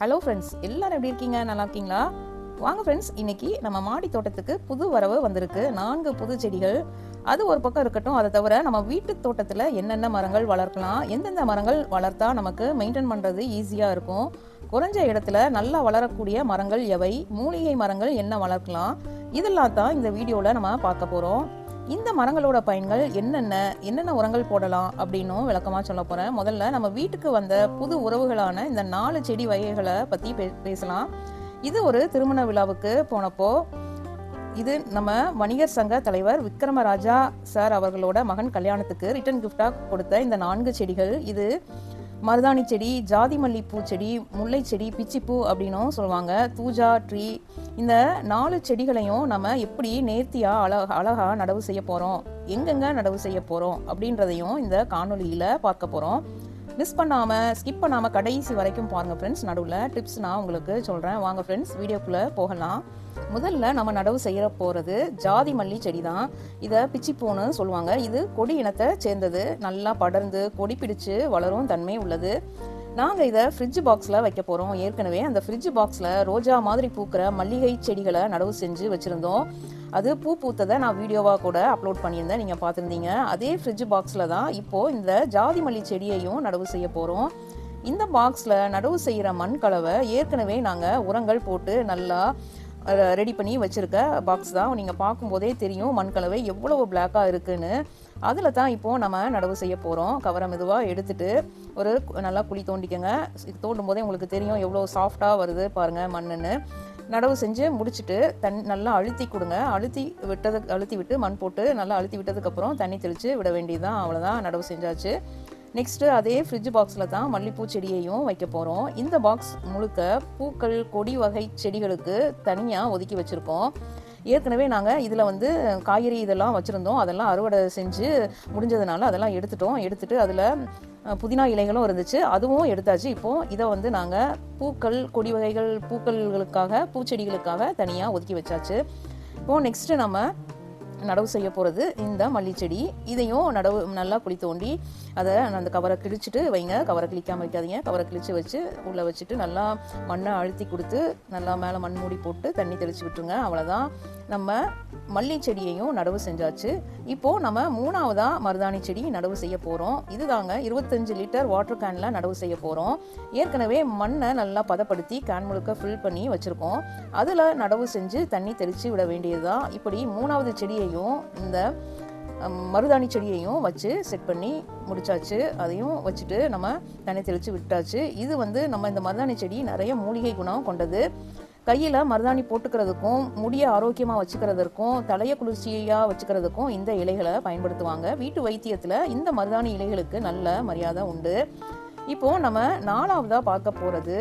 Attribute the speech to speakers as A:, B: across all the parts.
A: Hello friends, எல்லாரும் எப்படி இருக்கீங்க? நல்லா இருக்கீங்களா? வாங்க ஃப்ரெண்ட்ஸ், இன்னைக்கு நம்ம மாடி தோட்டத்துக்கு புது வரவு வந்திருக்கு. 4 புது செடிகள். அது ஒரு பக்கம் இருக்கட்டும். அதை தவிர நம்ம வீட்டு தோட்டத்தில் என்னென்ன மரங்கள் வளர்க்கலாம், எந்தெந்த மரங்கள் வளர்த்தா நமக்கு மெயின்டைன் பண்ணுறது ஈஸியாக இருக்கும், குறைஞ்ச இடத்துல நல்லா வளரக்கூடிய மரங்கள் எவை, மூலிகை மரங்கள் என்ன வளர்க்கலாம், இதெல்லாம் தான் இந்த வீடியோவில் நம்ம பார்க்க போகிறோம். இந்த மரங்களோட பயன்கள் என்னென்ன உரங்கள் போடலாம் அப்படின்னும் விளக்கமாக சொல்ல போகிறேன். முதல்ல நம்ம வீட்டுக்கு வந்த புது உறவுகளான இந்த 4 செடி வகைகளை பற்றி பேசலாம். இது ஒரு திருமண விழாவுக்கு போனப்போ இது நம்ம வணிகர் சங்க தலைவர் விக்ரமராஜா சார் அவர்களோட மகன் கல்யாணத்துக்கு ரிட்டர்ன் கிஃப்டாக கொடுத்த இந்த 4 செடிகள். இது மருதாணி செடி, ஜாதி மல்லிப்பூ செடி, முல்லை செடி, பிச்சிப்பூ அப்படின்னும் சொல்லுவாங்க, தூஜா ட்ரீ. இந்த 4 செடிகளையும் நம்ம எப்படி நேர்த்தியாக அழகாக நடவு செய்ய போகிறோம், எங்கெங்க நடவு செய்ய போகிறோம் அப்படின்றதையும் இந்த காணொலியில் பார்க்க போகிறோம். மிஸ் பண்ணாமல் ஸ்கிப் பண்ணாமல் கடைசி வரைக்கும் பாருங்கள் ஃப்ரெண்ட்ஸ். நடுவில் டிப்ஸ் நான் உங்களுக்கு சொல்கிறேன். வாங்க ஃப்ரெண்ட்ஸ், வீடியோக்குள்ளே போகலாம். முதல்ல நம்ம நடவு செய்ய போகிறது ஜாதி மல்லி செடி தான். இதை பிச்சிப்பூன்னு சொல்லுவாங்க. இது கொடி இனத்தை சேர்ந்தது. நல்லா படர்ந்து கொடி பிடிச்சு வளரும் தன்மை உள்ளது. நாங்கள் இதை ஃப்ரிட்ஜ் பாக்ஸில் வைக்க போகிறோம். ஏற்கனவே அந்த ஃப்ரிட்ஜ் பாக்ஸில் ரோஜா மாதிரி பூக்கிற மல்லிகை செடிகளை நடவு செஞ்சு வச்சுருந்தோம். அது பூத்ததை நான் வீடியோவாக கூட அப்லோட் பண்ணியிருந்தேன், நீங்கள் பார்த்துருந்தீங்க. அதே ஃப்ரிட்ஜ் பாக்ஸில் தான் இப்போது இந்த ஜாதி மல்லி செடியையும் நடவு செய்ய போகிறோம். இந்த பாக்ஸில் நடவு செய்கிற மண் கலவை ஏற்கனவே நாங்கள் உரங்கள் போட்டு நல்லா ரெடி பண்ணி வச்சுருக்க பாக்ஸ் தான். நீங்கள் பார்க்கும்போதே தெரியும் மண் கலவை எவ்வளவு பிளாக்காக இருக்குன்னு. அதில் தான் இப்போது நம்ம நடவு செய்ய போகிறோம். கவரை மெதுவாக எடுத்துகிட்டு ஒரு நல்லா குழி தோண்டிக்கங்க. தோண்டும் போதே உங்களுக்கு தெரியும் எவ்வளோ சாஃப்டாக வருது பாருங்கள் மண்ணுன்னு. நடவு செஞ்சு முடிச்சுட்டு நல்லா அழுத்தி கொடுங்க. அழுத்தி விட்டு மண் போட்டு நல்லா அழுத்தி விட்டதுக்கப்புறம் தண்ணி தெளித்து விட வேண்டியதுதான். அவ்வளோதான், நடவு செஞ்சாச்சு. நெக்ஸ்ட்டு அதே ஃப்ரிட்ஜ் பாக்ஸில் தான் மல்லிப்பூ செடியையும் வைக்க போகிறோம். இந்த பாக்ஸ் முழுக்க பூக்கள் கொடி வகை செடிகளுக்கு தனியாக ஒதுக்கி வச்சுருக்கோம். ஏற்கனவே நாங்கள் இதில் காய்கறி இதெல்லாம் வச்சுருந்தோம். அதெல்லாம் அறுவடை செஞ்சு முடிஞ்சதுனால அதெல்லாம் எடுத்துட்டு அதில் புதினா இலைகளும் இருந்துச்சு, அதுவும் எடுத்தாச்சு. இப்போது இதை நாங்கள் பூக்கள் கொடி வகைகள் பூச்செடிகளுக்காக தனியாக ஒதுக்கி வச்சாச்சு. இப்போது நெக்ஸ்ட்டு நம்ம நடவு செய்ய போகிறது இந்த மல்லிச்செடி. இதையும் நல்லா குழி தோண்டி அதை அந்த கவரை கிழிச்சிட்டு வைங்க. கவரை கிழிக்காமல் வைக்காதீங்க. கவரை கிழிச்சு வச்சு உள்ளே வச்சுட்டு நல்லா மண்ணை அழுத்தி கொடுத்து நல்லா மேலே மண் மூடி போட்டு தண்ணி தெளித்து விட்டுருங்க. அவ்வளோதான், நம்ம மல்லி செடியையும் நடவு செஞ்சாச்சு. இப்போது நம்ம 3ஆவதாக மருதாணி செடி நடவு செய்ய போகிறோம். இது தாங்க 25 லிட்டர் வாட்டர் கேனில் நடவு செய்ய போகிறோம். ஏற்கனவே மண்ணை நல்லா பதப்படுத்தி கேன் முழுக்க ஃபில் பண்ணி வச்சுருக்கோம். அதில் நடவு செஞ்சு தண்ணி தெளித்து விட வேண்டியது தான். இப்படி 3ஆவது செடியையும் இந்த மருதாணி செடியையும் வச்சு செட் பண்ணி முடிச்சாச்சு. அதையும் வச்சுட்டு நம்ம தண்ணி தெளித்து விட்டாச்சு. இது நம்ம இந்த மருதாணி செடி நிறைய மூலிகை குணம் கொண்டது. கையில் மருதாணி போட்டுக்கிறதுக்கும் முடியை ஆரோக்கியமாக வச்சுக்கிறதுக்கும் தலையை குளிர்ச்சியாக வச்சுக்கிறதுக்கும் இந்த இலைகளை பயன்படுத்துவாங்க. வீட்டு வைத்தியத்தில் இந்த மருதாணி இலைகளுக்கு நல்ல மரியாதை உண்டு. இப்போது நம்ம 4ஆவதாக பார்க்க போகிறது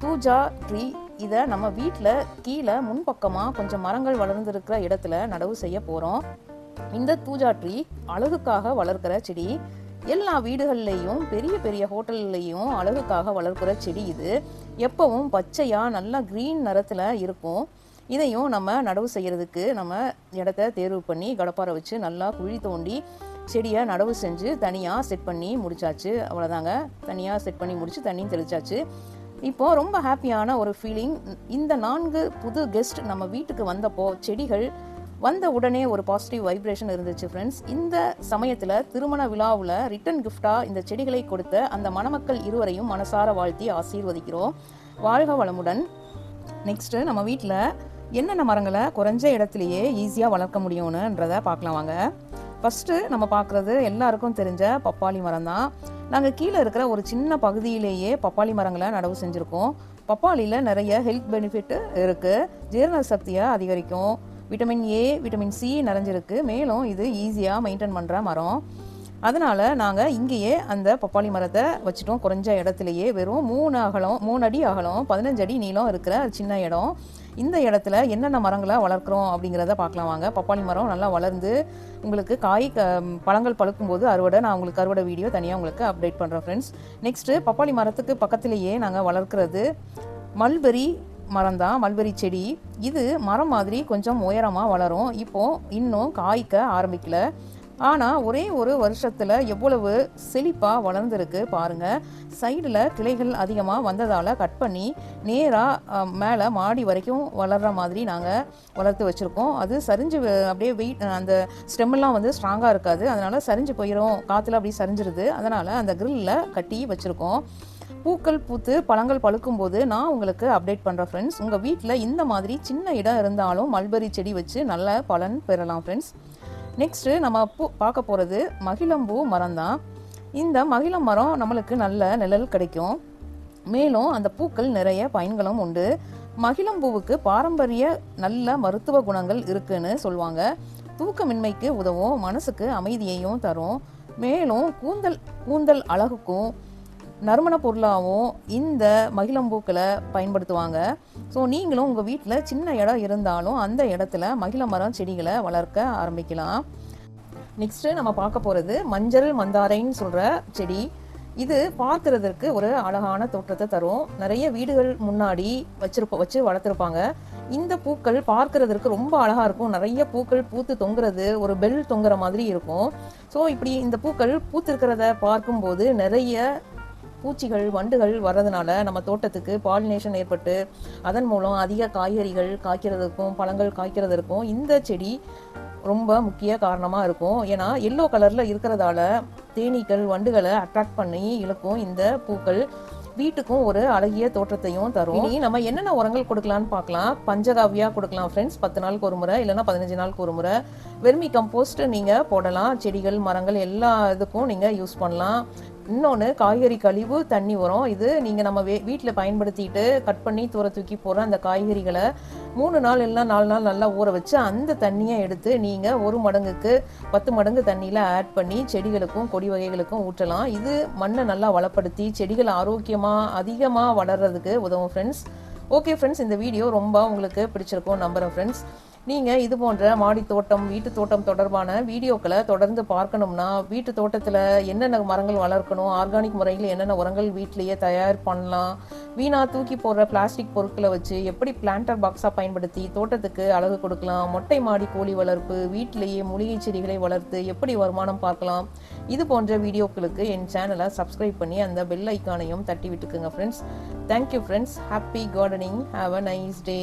A: தூஜா ட்ரீ. இதை நம்ம வீட்டில் கீழே முன்பக்கமாக கொஞ்சம் மரங்கள் வளர்ந்துருக்கிற இடத்துல நடவு செய்ய போகிறோம். இந்த தூஜா ட்ரீ அழகுக்காக வளர்க்கிற செடி. எல்லா வீடுகள்லேயும் பெரிய பெரிய ஹோட்டல்லையும் அழகுக்காக வளர்க்குற செடி. இது எப்பவும் பச்சையாக நல்லா க்ரீன் நிறத்தில் இருக்கும். இதையும் நம்ம நடவு செய்கிறதுக்கு நம்ம இடத்த தேர்வு பண்ணி கடப்பாரை வச்சு நல்லா குழி தோண்டி செடியை நடவு செஞ்சு தனியாக செட் பண்ணி முடிச்சாச்சு. அவ்வளோதாங்க, தனியாக செட் பண்ணி முடிச்சு தண்ணியும் தெளிச்சாச்சு. இப்போது ரொம்ப ஹாப்பியான ஒரு ஃபீலிங். இந்த 4 புது கெஸ்ட் நம்ம வீட்டுக்கு வந்தப்போ செடிகள் வந்த உடனே ஒரு பாசிட்டிவ் வைப்ரேஷன் இருந்துச்சு ஃப்ரெண்ட்ஸ். இந்த சமயத்தில் திருமண விழாவில் ரிட்டர்ன் கிஃப்டாக இந்த செடிகளை கொடுத்த அந்த மணமக்கள் இருவரையும் மனசார வாழ்த்தி ஆசீர்வதிக்கிறோம். வாழ்க வளமுடன். நெக்ஸ்ட்டு நம்ம வீட்டில் என்னென்ன மரங்களை குறைஞ்ச இடத்துலையே ஈஸியாக வளர்க்க முடியும்ன்றதை பார்க்கலாம் வாங்க. ஃபஸ்ட்டு நம்ம பார்க்குறது எல்லாருக்கும் தெரிஞ்ச பப்பாளி மரம் தான். நாங்கள் கீழே இருக்கிற ஒரு சின்ன பகுதியிலேயே பப்பாளி மரங்களை நடவு செஞ்சுருக்கோம். பப்பாளியில் நிறைய ஹெல்த் பெனிஃபிட் இருக்குது. ஜீரண சக்தியை அதிகரிக்கும். விட்டமின் ஏ, விட்டமின் சி நிறைஞ்சிருக்கு. மேலும் இது ஈஸியாக மெயின்டைன் பண்ணுற மரம். அதனால் நாங்கள் இங்கேயே அந்த பப்பாளி மரத்தை வச்சுட்டோம். குறைஞ்ச இடத்துலையே வெறும் 3 அடி அகலம் 15 அடி நீளம் இருக்கிற சின்ன இடம். இந்த இடத்துல என்னென்ன மரங்களை வளர்க்குறோம் அப்படிங்கிறத பார்க்கலாம் வாங்க. பப்பாளி மரம் நல்லா வளர்ந்து உங்களுக்கு பழங்கள் பழுக்கும்போது நான் உங்களுக்கு அறுவடை வீடியோ தனியாக உங்களுக்கு அப்டேட் பண்ணுறேன் ஃப்ரெண்ட்ஸ். நெக்ஸ்ட்டு பப்பாளி மரத்துக்கு பக்கத்துலேயே நாங்கள் வளர்க்குறது மல்பெரி மரம் தான். மல்பெரி செடி இது மரம் மாதிரி கொஞ்சம் உயரமாக வளரும். இப்போது இன்னும் காய்க்க ஆரம்பிக்கல. ஆனால் ஒரே ஒரு வருஷத்தில் எவ்வளவு செழிப்பாக வளர்ந்துருக்கு பாருங்கள். சைடில் கிளைகள் அதிகமாக வந்ததால் கட் பண்ணி நேராக மேலே மாடி வரைக்கும் வளர்கிற மாதிரி நாங்கள் வளர்த்து வச்சுருக்கோம். அது சரிஞ்சு அப்படியே வெயிட் அந்த ஸ்டெம்மெல்லாம் வந்து ஸ்ட்ராங்காக இருக்காது, அதனால் சரிஞ்சு போயிடும், காற்றுல அப்படியே சரிஞ்சிருது. அதனால் அந்த கிரில்லில் கட்டி வச்சுருக்கோம். பூக்கள் பூத்து பழங்கள் பழுக்கும்போது நான் உங்களுக்கு அப்டேட் பண்ணுறேன் ஃப்ரெண்ட்ஸ். உங்கள் வீட்டில் இந்த மாதிரி சின்ன இடம் இருந்தாலும் மல்பெரி செடி வச்சு நல்ல பலன் பெறலாம் ஃப்ரெண்ட்ஸ். நெக்ஸ்ட்டு நம்ம பார்க்க போகிறது மகிழம்பூ மரம் தான். இந்த மகிழம் மரம் நம்மளுக்கு நல்ல நிழல் கிடைக்கும், மேலும் அந்த பூக்கள் நிறைய பயன்களும் உண்டு. மகிழம்பூவுக்கு பாரம்பரிய நல்ல மருத்துவ குணங்கள் இருக்குன்னு சொல்லுவாங்க. தூக்கமின்மைக்கு உதவும், மனசுக்கு அமைதியையும் தரும், மேலும் கூந்தல் அழகுக்கும் நறுமண பொருளாகவும் இந்த மகிழம்பூக்களை பயன்படுத்துவாங்க. ஸோ நீங்களும் உங்கள் வீட்டில் சின்ன இடம் இருந்தாலும் அந்த இடத்துல மகிழ மரம் செடிகளை வளர்க்க ஆரம்பிக்கலாம். நெக்ஸ்ட்டு நம்ம பார்க்க போகிறது மஞ்சள் மந்தாரைன்னு சொல்கிற செடி. இது பார்க்கறதுக்கு ஒரு அழகான தோற்றத்தை தரும். நிறைய வீடுகள் முன்னாடி வச்சு வளர்த்துருப்பாங்க. இந்த பூக்கள் பார்க்கறதுக்கு ரொம்ப அழகாக இருக்கும். நிறைய பூக்கள் பூத்து தொங்குறது ஒரு பெல் தொங்குற மாதிரி இருக்கும். ஸோ இப்படி இந்த பூக்கள் பூத்திருக்கிறத பார்க்கும்போது நிறைய பூச்சிகள் வண்டுகள் வர்றதுனால நம்ம தோட்டத்துக்கு பாலினேஷன் ஏற்பட்டு அதன் மூலம் அதிக காய்கறிகள் காய்க்கிறதுக்கும் பழங்கள் காய்க்கிறதுக்கும் இந்த செடி ரொம்ப முக்கிய காரணமாக இருக்கும். ஏன்னா எல்லோ கலரில் இருக்கிறதால தேனீக்கள் வண்டுகளை அட்ராக்ட் பண்ணி இழுக்கும். இந்த பூக்கள் வீட்டுக்கும் ஒரு அழகிய தோற்றத்தையும் தரும். இனி நம்ம என்னென்ன உரங்கள் கொடுக்கலான்னு பார்க்கலாம். பஞ்சகாவியா கொடுக்கலாம் ஃப்ரெண்ட்ஸ், 10 நாளுக்கு ஒரு முறை இல்லைன்னா 15 நாளுக்கு ஒரு முறை. வெர்மி கம்போஸ்ட் நீங்கள் போடலாம். செடிகள் மரங்கள் எல்லா இதுக்கும் நீங்கள் யூஸ் பண்ணலாம். இன்னொன்று காய்கறி கழிவு தண்ணி உரம். இது நீங்கள் நம்ம வீட்டில் பயன்படுத்திட்டு கட் பண்ணி தூக்கி போகிற அந்த காய்கறிகளை 3 நாள் இல்லைன்னா 4 நாள் நல்லா ஊற வச்சு அந்த தண்ணியை எடுத்து நீங்கள் 1 மடங்குக்கு 10 மடங்கு தண்ணியில் ஆட் பண்ணி செடிகளுக்கும் கொடி வகைகளுக்கும் ஊற்றலாம். இது மண்ணை நல்லா வளப்படுத்தி செடிகள் ஆரோக்கியமாக அதிகமாக வளர்கிறதுக்கு உதவும் ஃப்ரெண்ட்ஸ். ஓகே ஃப்ரெண்ட்ஸ், இந்த வீடியோ ரொம்ப உங்களுக்கு பிடிச்சிருக்கும் நம்புகிறேன் ஃப்ரெண்ட்ஸ். நீங்கள் இது போன்ற மாடி தோட்டம் வீட்டு தோட்டம் தொடர்பான வீடியோக்களை தொடர்ந்து பார்க்கணும்னா வீட்டு தோட்டத்தில் என்னென்ன மரங்கள் வளர்க்கணும், ஆர்கானிக் முறையில் என்னென்ன உரங்கள் வீட்டிலேயே தயார் பண்ணலாம், வீணாக தூக்கி போடுற பிளாஸ்டிக் பொருட்களை வச்சு எப்படி பிளான்டர் பாக்ஸாக பயன்படுத்தி தோட்டத்துக்கு அழகு கொடுக்கலாம், மொட்டை மாடி கோழி வளர்ப்பு, வீட்டிலேயே மூலிகை செடிகளை வளர்த்து எப்படி வருமானம் பார்க்கலாம், இது போன்ற வீடியோக்களுக்கு என் சேனலை சப்ஸ்கிரைப் பண்ணி அந்த பெல் ஐக்கானையும் தட்டி விட்டுக்குங்க friends. Thank you friends. Happy gardening. Have a nice day.